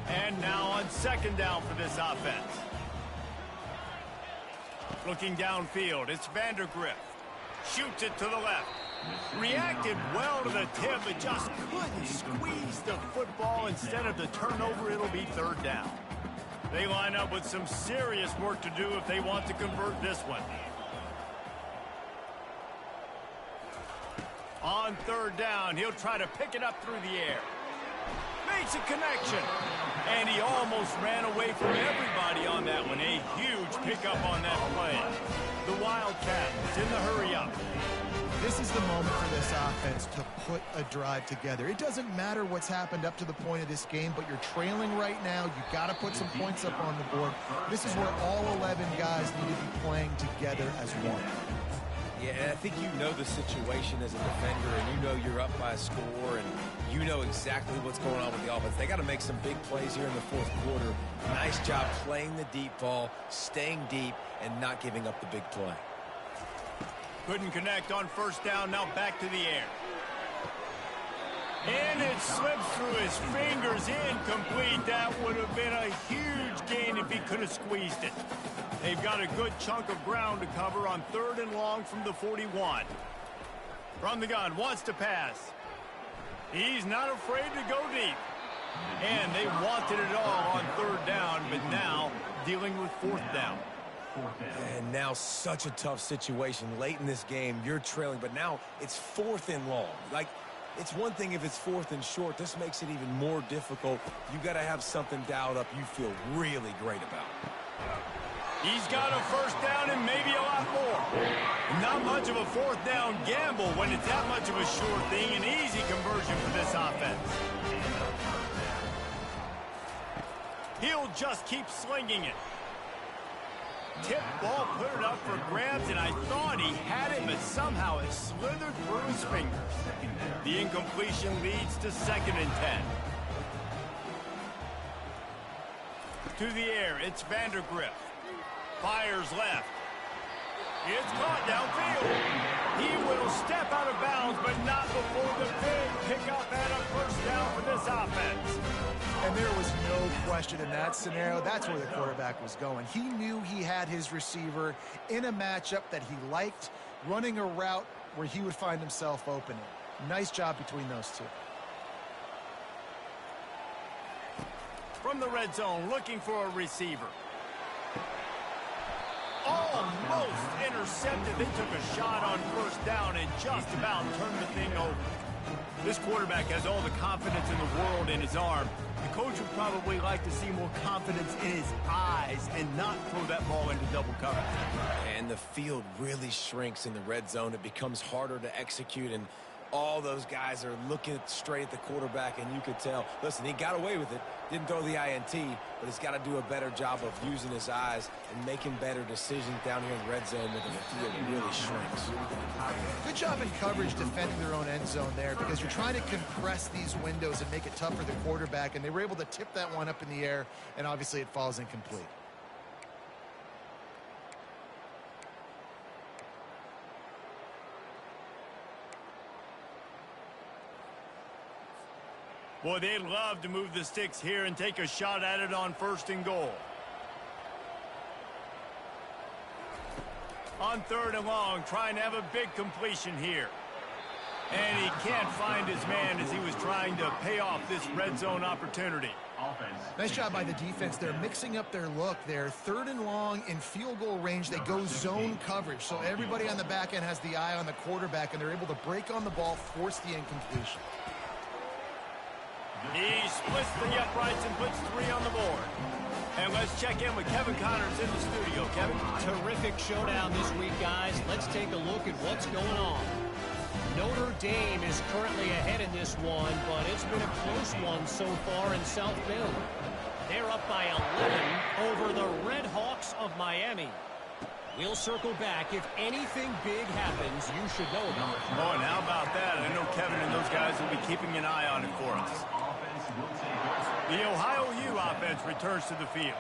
And now on 2nd down for this offense. Looking downfield, it's Vandergrift. Shoots it to the left. Reacted well to the tip, but just couldn't squeeze the football. Instead of the turnover, it'll be 3rd down. They line up with some serious work to do if they want to convert this one. On 3rd down, he'll try to pick it up through the air. Makes a connection. And he almost ran away from everybody on that one. A huge pickup on that play. The Wildcats in the hurry-up. This is the moment for this offense to put a drive together. It doesn't matter what's happened up to the point of this game, but you're trailing right now. You've got to put some points up on the board. This is where all 11 guys need to be playing together as one. Yeah, and I think you know the situation as a defender, and you know you're up by a score, and you know exactly what's going on with the offense. They got to make some big plays here in the 4th quarter. Nice job playing the deep ball, staying deep, and not giving up the big play. Couldn't connect on 1st down, now back to the air. And it slips through his fingers, incomplete. That would have been a huge gain if he could have squeezed it. They've got a good chunk of ground to cover on 3rd and long from the 41. From the gun, wants to pass. He's not afraid to go deep. And they wanted it all on 3rd down, but now dealing with 4th down. And now such a tough situation. Late in this game, you're trailing, but now it's 4th and long. Like, it's one thing if it's 4th and short. This makes it even more difficult. You got to have something dialed up you feel really great about. He's got a 1st down and maybe a lot more. Not much of a 4th down gamble when it's that much of a sure thing. An easy conversion for this offense. He'll just keep slinging it. Tip ball, put it up for grabs, and I thought he had it, but somehow it slithered through his fingers. The incompletion leads to 2nd and 10. To the air, it's Vandergrift. Fires left. It's caught downfield. He will step out of bounds, but not before the big pickup and a 1st down for this offense. And there was no question in that scenario. That's where the quarterback was going. He knew he had his receiver in a matchup that he liked, running a route where he would find himself opening. Nice job between those two. From the red zone, looking for a receiver. Almost intercepted. They took a shot on 1st down and just about turned the thing over. This quarterback has all the confidence in the world in his arm. The coach would probably like to see more confidence in his eyes and not throw that ball into double coverage. And the field really shrinks in the red zone. It becomes harder to execute, and all those guys are looking straight at the quarterback, and you could tell, listen, he got away with it, didn't throw the INT, but he's got to do a better job of using his eyes and making better decisions down here in the red zone when the field really shrinks. Good job in coverage defending their own end zone there, because you're trying to compress these windows and make it tough for the quarterback, and they were able to tip that one up in the air, and obviously it falls incomplete. Boy, they'd love to move the sticks here and take a shot at it on 1st and goal. On 3rd and long, trying to have a big completion here. And he can't find his man as he was trying to pay off this red zone opportunity. Nice job by the defense. They're mixing up their look there. 3rd and long in field goal range. They go zone coverage. So everybody on the back end has the eye on the quarterback, and they're able to break on the ball, force the incompletion. He splits the uprights and puts 3 on the board. And let's check in with Kevin Connors in the studio. Kevin? Terrific showdown this week, guys. Let's take a look at what's going on. Notre Dame is currently ahead in this one, but it's been a close one so far in South Bend. They're up by 11 over the Red Hawks of Miami. We'll circle back. If anything big happens, you should know about it. Oh, and how about that? I know Kevin and those guys will be keeping an eye on it for us. The Ohio U offense returns to the field.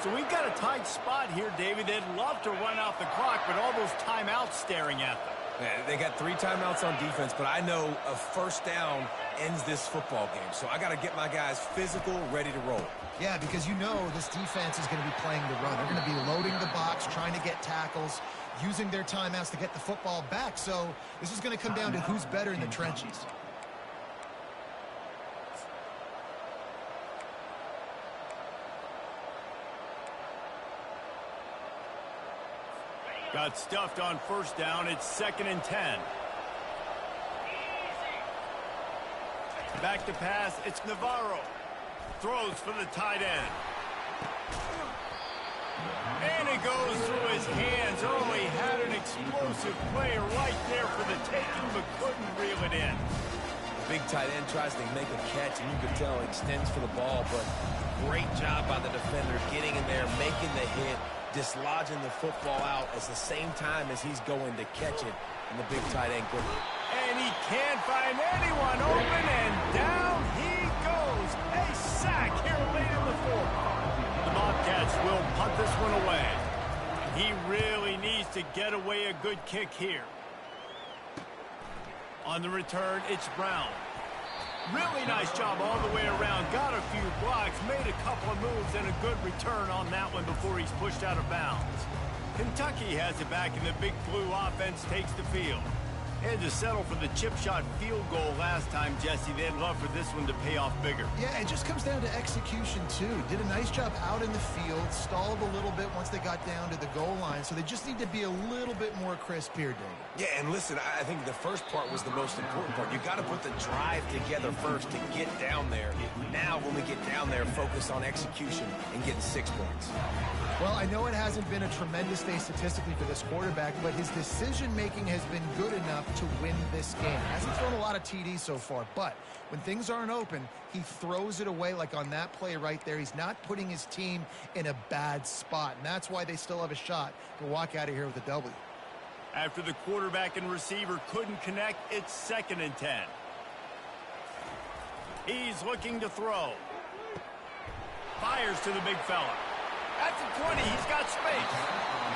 So we've got a tight spot here, David. They'd love to run out the clock, but all those timeouts staring at them. Yeah, they got 3 timeouts on defense, but I know a 1st down ends this football game. So I got to get my guys physical, ready to roll. Yeah, because you know this defense is going to be playing the run. They're going to be loading the box, trying to get tackles, using their timeouts to get the football back. So this is going to come down to who's better in the trenches. Got stuffed on 1st down. It's 2nd and 10. Back to pass. It's Navarro. Throws for the tight end. And it goes through his hands. Oh, he had an explosive play right there for the taking, but couldn't reel it in. The big tight end tries to make a catch, and you can tell he extends for the ball, but great job by the defender getting in there, making the hit, dislodging the football out at the same time as he's going to catch it, and the big tight end couldn't. And he can't find anyone open, and down he goes. A sack here late in the 4th. The Bobcats will punt this one away. He really needs to get away a good kick here. On the return, it's Brown. Really nice job all the way around. Got a few blocks, made a couple of moves, and a good return on that one before he's pushed out of bounds. Kentucky has it back, and the Big Blue offense takes the field. Had to settle for the chip shot field goal last time, Jesse. They'd love for this one to pay off bigger. Yeah, it just comes down to execution, too. Did a nice job out in the field, stalled a little bit once they got down to the goal line, so they just need to be a little bit more crisp here, Dave. Yeah, and listen, I think the first part was the most important part. You got to put the drive together first to get down there. Now, when we get down there, focus on execution and getting 6 points. Well, I know it hasn't been a tremendous day statistically for this quarterback, but his decision-making has been good enough to win this game. Hasn't thrown a lot of TDs so far, but when things aren't open, he throws it away like on that play right there. He's not putting his team in a bad spot, and that's why they still have a shot to walk out of here with a W. After the quarterback and receiver couldn't connect, it's 2nd and 10. He's looking to throw. Fires to the big fella. At the 20, he's got space.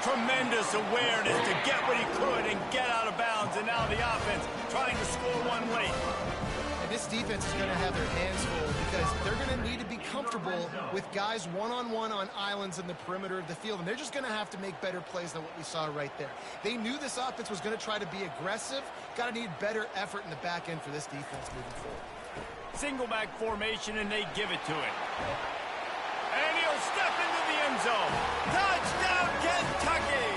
Tremendous awareness to get what he could and get out of bounds, and now the offense trying to score one late. And this defense is going to have their hands full because they're going to need to be comfortable with guys one-on-one on islands in the perimeter of the field, and they're just going to have to make better plays than what we saw right there. They knew this offense was going to try to be aggressive. Got to need better effort in the back end for this defense moving forward. Single back formation, and they give it to him. And he'll step into the end zone. Touchdown, Kentucky!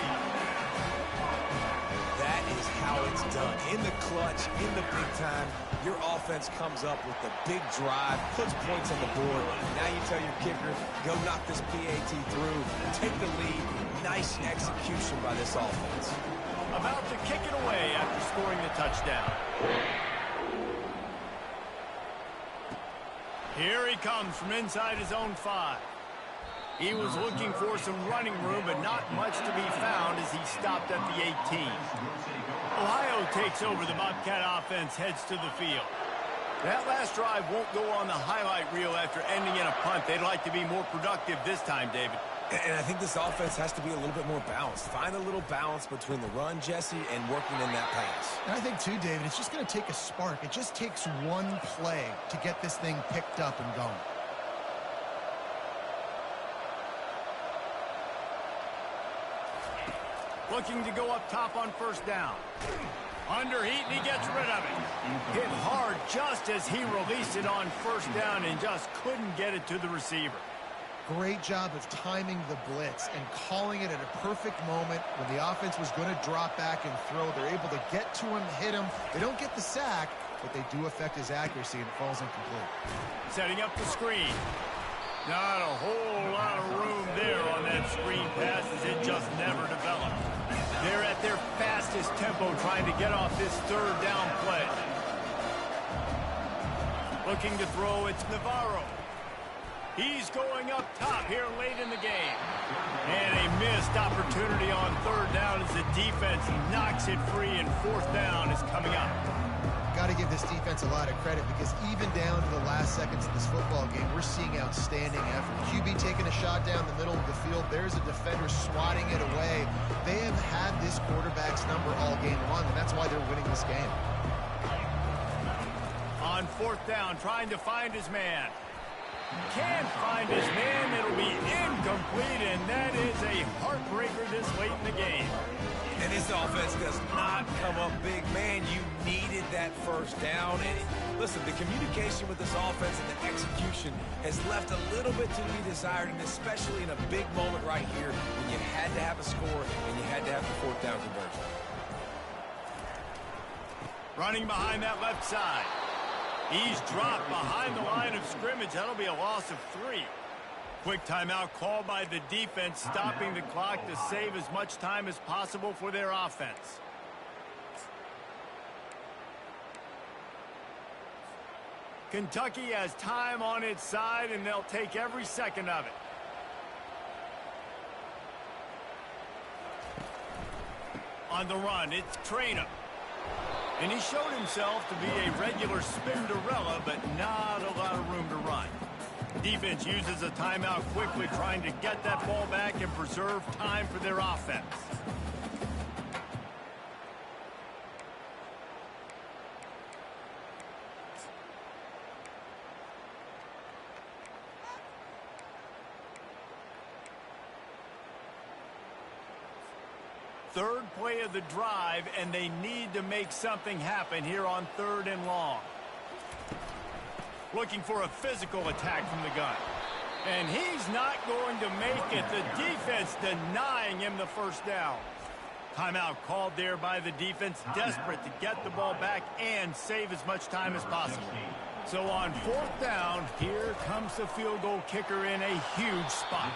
That is how it's done. In the clutch, in the big time, your offense comes up with the big drive, puts points on the board. Now you tell your kicker, go knock this PAT through, take the lead. Nice execution by this offense. about to kick it away after scoring the touchdown. Here he comes from inside his own 5. He was looking for some running room, but not much to be found as he stopped at the 18. Ohio takes over. The Bobcat offense heads to the field. That last drive won't go on the highlight reel after ending in a punt. They'd like to be more productive this time, David. And I think this offense has to be a little bit more balanced. Find a little balance between the run, Jesse, and working in that pass. And I think, too, David, it's just going to take a spark. It just takes one play to get this thing picked up and going. Looking to go up top on first down. Under heat, and he gets rid of it. Hit hard just as he released it on first down and just couldn't get it to the receiver. Great job of timing the blitz and calling it at a perfect moment when the offense was going to drop back and throw. They're able to get to him, hit him. They don't get the sack, but they do affect his accuracy, and it falls incomplete. Setting up the screen. Not a whole lot of room there on that screen pass as it just never developed. They're at their fastest tempo trying to get off this third down play. Looking to throw, it's Navarro. He's going up top here late in the game. And a missed opportunity on third down as the defense knocks it free, and fourth down is coming up. Got to give this defense a lot of credit because even down to the last seconds of this football game, we're seeing outstanding effort. QB taking a shot down the middle of the field. There's a defender swatting it away. They have had this quarterback's number all game long, and that's why they're winning this game. On fourth down, trying to find his man. Can't find his man. It'll be incomplete, and that is a heartbreaker this late in the game. And this offense does not come up big. Man, you needed that first down. And listen, the communication with this offense and the execution has left a little bit to be desired, and especially in a big moment right here when you had to have a score and you had to have the fourth down conversion. Running behind that left side. He's dropped behind the line of scrimmage. That'll be a loss of 3. Quick timeout called by the defense, stopping the clock to save as much time as possible for their offense. Kentucky has time on its side, and they'll take every second of it. On the run, it's Traynor. And he showed himself to be a regular Spinderella, but not a lot of room to run. Defense uses a timeout quickly, trying to get that ball back and preserve time for their offense. Third play of the drive, and they need to make something happen here on third and long. Looking for a physical attack from the gun. And he's not going to make it. The defense denying him the first down. Timeout called there by the defense, desperate to get the ball back and save as much time as possible. So on fourth down, here comes the field goal kicker in a huge spot.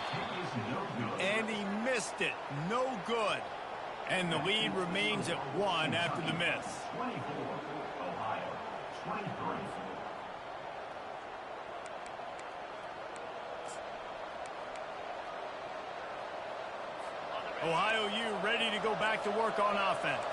And he missed it. No good. And the lead remains at 1 after the miss. 24, Ohio, 23. Ohio U ready to go back to work on offense.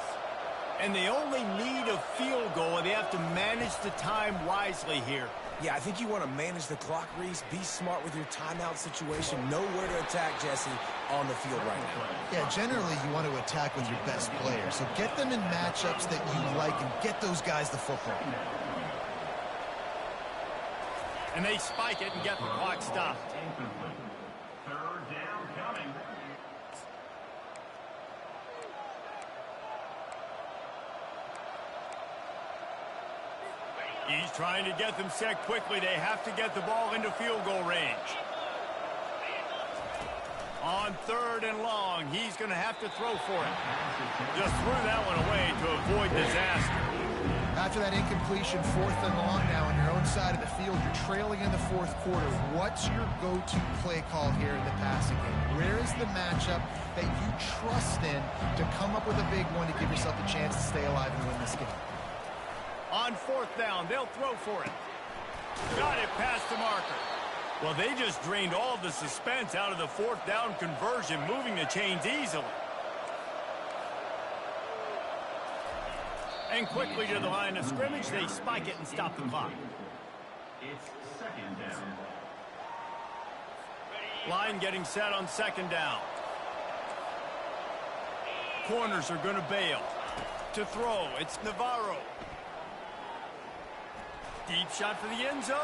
And they only need a field goal, and they have to manage the time wisely here. Yeah, I think you want to manage the clock, Reese. Be smart with your timeout situation. Know where to attack, Jesse, on the field right now. Yeah, generally you want to attack with your best players. So get them in matchups that you like and get those guys the football. And they spike it and get the clock stopped. Third down coming. He's trying to get them set quickly. They have to get the ball into field goal range. On third and long, he's going to have to throw for it. Just threw that one away to avoid disaster. After that incompletion, 4th and long now on your own side of the field, you're trailing in the 4th quarter. What's your go-to play call here in the passing game? Where is the matchup that you trust in to come up with a big one to give yourself a chance to stay alive and win this game? On 4th down, they'll throw for it. Got it past the marker. Well, they just drained all of the suspense out of the 4th down conversion, moving the chains easily. And quickly to the line of scrimmage, they spike it and stop the clock. It's 2nd down. Line getting set on 2nd down. Corners are going to bail. To throw, it's Navarro. Deep shot for the end zone.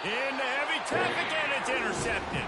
Into heavy traffic, and it's intercepted.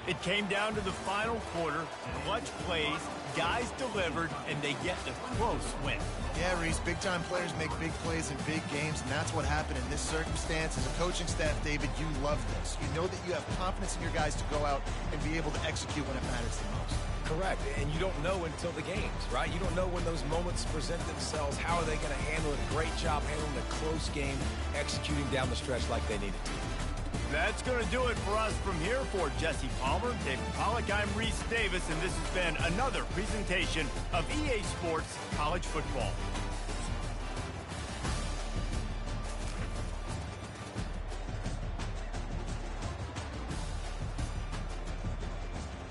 It came down to the final quarter, clutch plays, guys delivered, and they get the close win. Yeah, Reese, big-time players make big plays in big games, and that's what happened in this circumstance. As a coaching staff, David, you love this. You know that you have confidence in your guys to go out and be able to execute when it matters the most. Correct, and you don't know until the games, right? You don't know when those moments present themselves. How are they going to handle it? Great job handling a close game, executing down the stretch like they needed to. That's going to do it for us from here. For Jesse Palmer, David Pollack, I'm Reese Davis, and this has been another presentation of EA Sports College Football.